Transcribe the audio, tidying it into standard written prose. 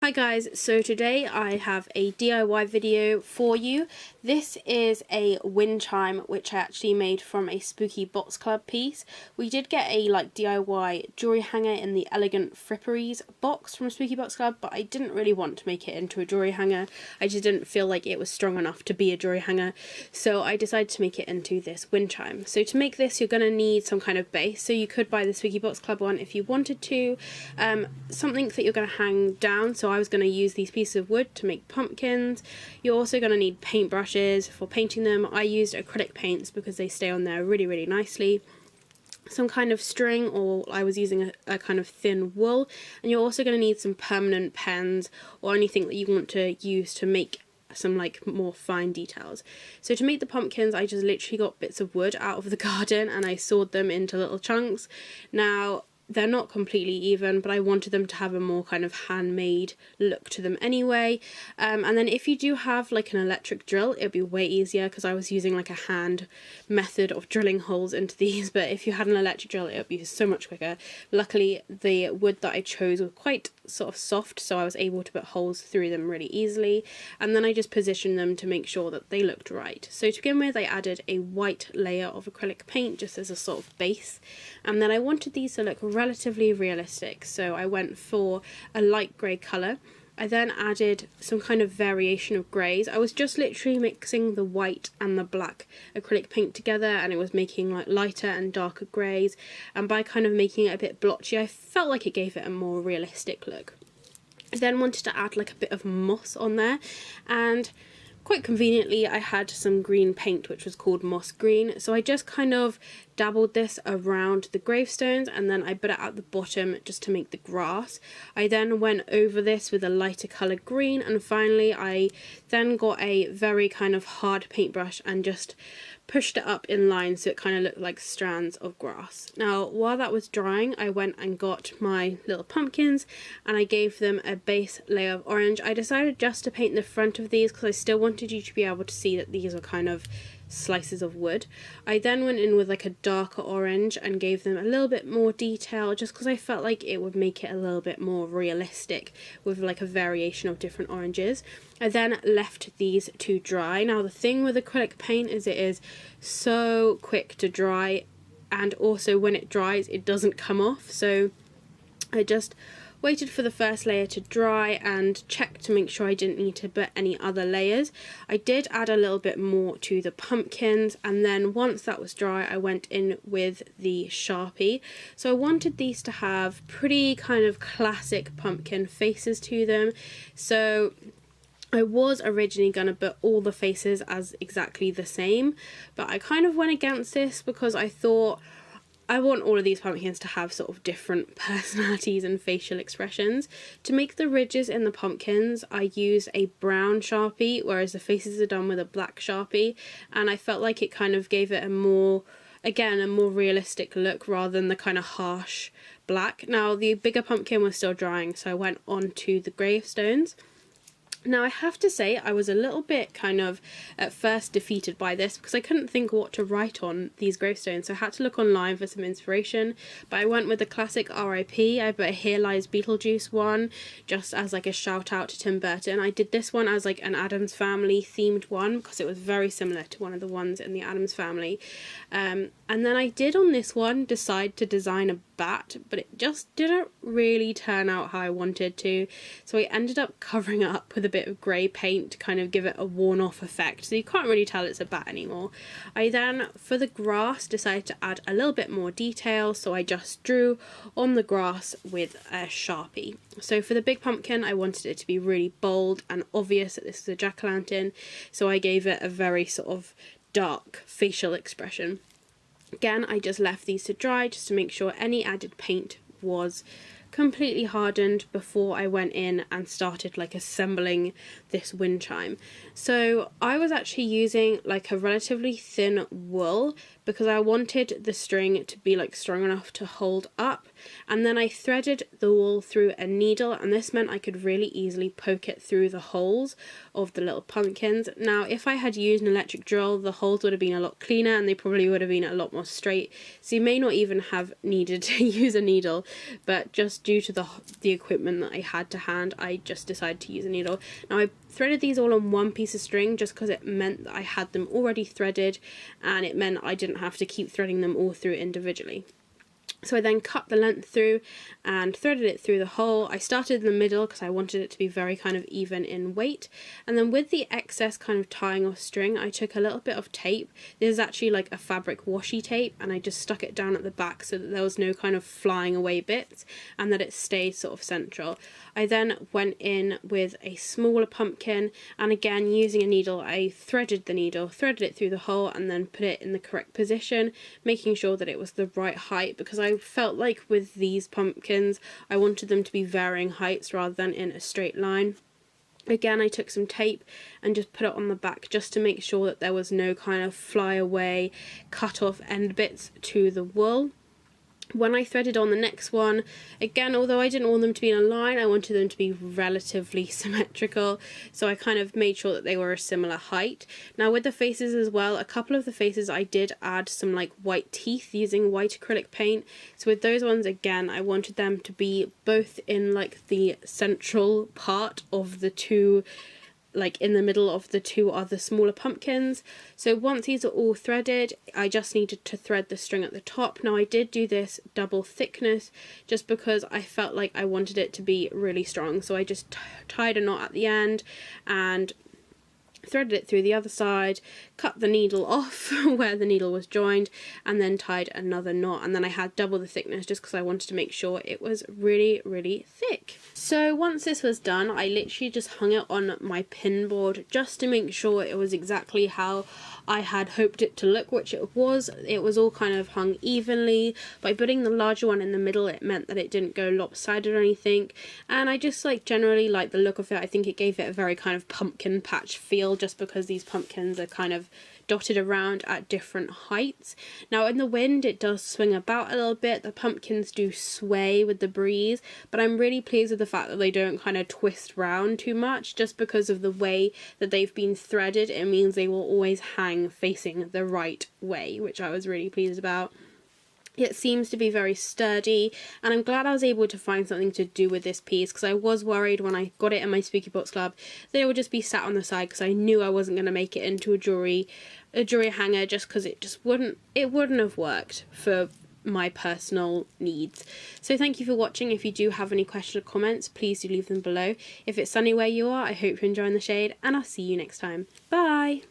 Hi guys, so today I have a DIY video for you. This is a wind chime which I actually made from a Spooky Box Club piece. We did get a DIY jewellery hanger in the Elegant Fripperies box from Spooky Box Club, but I didn't really want to make it into a jewellery hanger. I just didn't feel like it was strong enough to be a jewellery hanger, so I decided to make it into this wind chime. So to make this you're going to need some kind of base, so you could buy the Spooky Box Club one if you wanted to, something that you're going to hang down. So I was going to use these pieces of wood to make pumpkins. You're also going to need paintbrushes for painting them. I used acrylic paints because they stay on there really nicely. Some kind of string, or I was using a kind of thin wool, and you're also going to need some permanent pens or anything that you want to use to make some more fine details. So to make the pumpkins I just literally got bits of wood out of the garden and I sawed them into little chunks. Now they're not completely even, but I wanted them to have a more kind of handmade look to them anyway. And then if you do have an electric drill, it'd be way easier because I was using a hand method of drilling holes into these, but if you had an electric drill it would be so much quicker. Luckily the wood that I chose was quite sort of soft, so I was able to put holes through them really easily, and then I just positioned them to make sure that they looked right. So to begin with I added a white layer of acrylic paint just as a sort of base, and then I wanted these to look relatively realistic, so I went for a light grey colour. I then added some kind of variation of greys. I was just literally mixing the white and the black acrylic paint together, and it was making lighter and darker greys, and by kind of making it a bit blotchy I felt like it gave it a more realistic look. I then wanted to add a bit of moss on there, and quite conveniently I had some green paint which was called moss green, so I just kind of dabbled this around the gravestones and then I put it at the bottom just to make the grass. I then went over this with a lighter colour green, and finally I then got a very kind of hard paintbrush and just pushed it up in line so it kind of looked like strands of grass. Now while that was drying I went and got my little pumpkins and I gave them a base layer of orange. I decided just to paint the front of these because I still wanted you to be able to see that these are kind of slices of wood. I then went in with a darker orange and gave them a little bit more detail just because I felt like it would make it a little bit more realistic with a variation of different oranges. I then left these to dry. Now the thing with acrylic paint is it is so quick to dry, and also when it dries it doesn't come off, so I just waited for the first layer to dry and checked to make sure I didn't need to put any other layers. I did add a little bit more to the pumpkins, and then once that was dry I went in with the Sharpie. So I wanted these to have pretty kind of classic pumpkin faces to them, so I was originally going to put all the faces as exactly the same, but I kind of went against this because I thought I want all of these pumpkins to have sort of different personalities and facial expressions. To make the ridges in the pumpkins I used a brown Sharpie, whereas the faces are done with a black Sharpie, and I felt like it kind of gave it a more realistic look rather than the kind of harsh black. Now the bigger pumpkin was still drying, so I went on to the gravestones. Now I have to say I was a little bit kind of at first defeated by this because I couldn't think what to write on these gravestones, so I had to look online for some inspiration, but I went with the classic RIP. I put a Here Lies Beetlejuice one just as a shout out to Tim Burton. I did this one as an Addams Family themed one because it was very similar to one of the ones in the Addams Family, and then I did on this one decide to design a bat, but it just didn't really turn out how I wanted to, so I ended up covering it up with a bit of grey paint to kind of give it a worn off effect, so you can't really tell it's a bat anymore. I then for the grass decided to add a little bit more detail, so I just drew on the grass with a Sharpie. So for the big pumpkin I wanted it to be really bold and obvious that this is a jack-o'-lantern, so I gave it a very sort of dark facial expression. Again, I just left these to dry just to make sure any added paint was completely hardened before I went in and started assembling this wind chime. So I was actually using a relatively thin wool, because I wanted the string to be like strong enough to hold up. And then I threaded the wool through a needle, and this meant I could really easily poke it through the holes of the little pumpkins. Now if I had used an electric drill, the holes would have been a lot cleaner and they probably would have been a lot more straight, so you may not even have needed to use a needle, but just due to the equipment that I had to hand, I just decided to use a needle. Now I threaded these all on one piece of string just because it meant that I had them already threaded, and it meant I didn't have to keep threading them all through individually. So I then cut the length through and threaded it through the hole. I started in the middle because I wanted it to be very kind of even in weight, and then with the excess kind of tying off string, I took a little bit of tape. This is actually like a fabric washi tape, and I just stuck it down at the back so that there was no kind of flying away bits and that it stayed sort of central. I then went in with a smaller pumpkin, and again using a needle, I threaded the needle, threaded it through the hole, and then put it in the correct position, making sure that it was the right height, because I felt like with these pumpkins I wanted them to be varying heights rather than in a straight line. Again, I took some tape and just put it on the back just to make sure that there was no kind of fly away cut off end bits to the wool. When I threaded on the next one, again, although I didn't want them to be in a line, I wanted them to be relatively symmetrical, so I kind of made sure that they were a similar height. Now with the faces as well, a couple of the faces I did add some like white teeth using white acrylic paint, so with those ones, again, I wanted them to be both in like the central part of the two, like in the middle of the two other smaller pumpkins. So once these are all threaded, I just needed to thread the string at the top. Now I did do this double thickness just because I felt like I wanted it to be really strong, so I just tied a knot at the end and threaded it through the other side, cut the needle off where the needle was joined, and then tied another knot, and then I had double the thickness just because I wanted to make sure it was really thick. So once this was done, I literally just hung it on my pin board just to make sure it was exactly how I had hoped it to look, which it was. It was all kind of hung evenly. By putting the larger one in the middle, it meant that it didn't go lopsided or anything, and I just like generally like the look of it. I think it gave it a very kind of pumpkin patch feel just because these pumpkins are kind of dotted around at different heights. Now in the wind it does swing about a little bit, the pumpkins do sway with the breeze, but I'm really pleased with the fact that they don't kind of twist round too much. Just because of the way that they've been threaded, it means they will always hang facing the right way, which I was really pleased about. It seems to be very sturdy, and I'm glad I was able to find something to do with this piece, because I was worried when I got it in my Spooky Box Club that it would just be sat on the side, because I knew I wasn't going to make it into a jewellery hanger, just because it wouldn't have worked for my personal needs. So thank you for watching. If you do have any questions or comments, please do leave them below. If it's sunny where you are, I hope you're enjoying the shade, and I'll see you next time. Bye!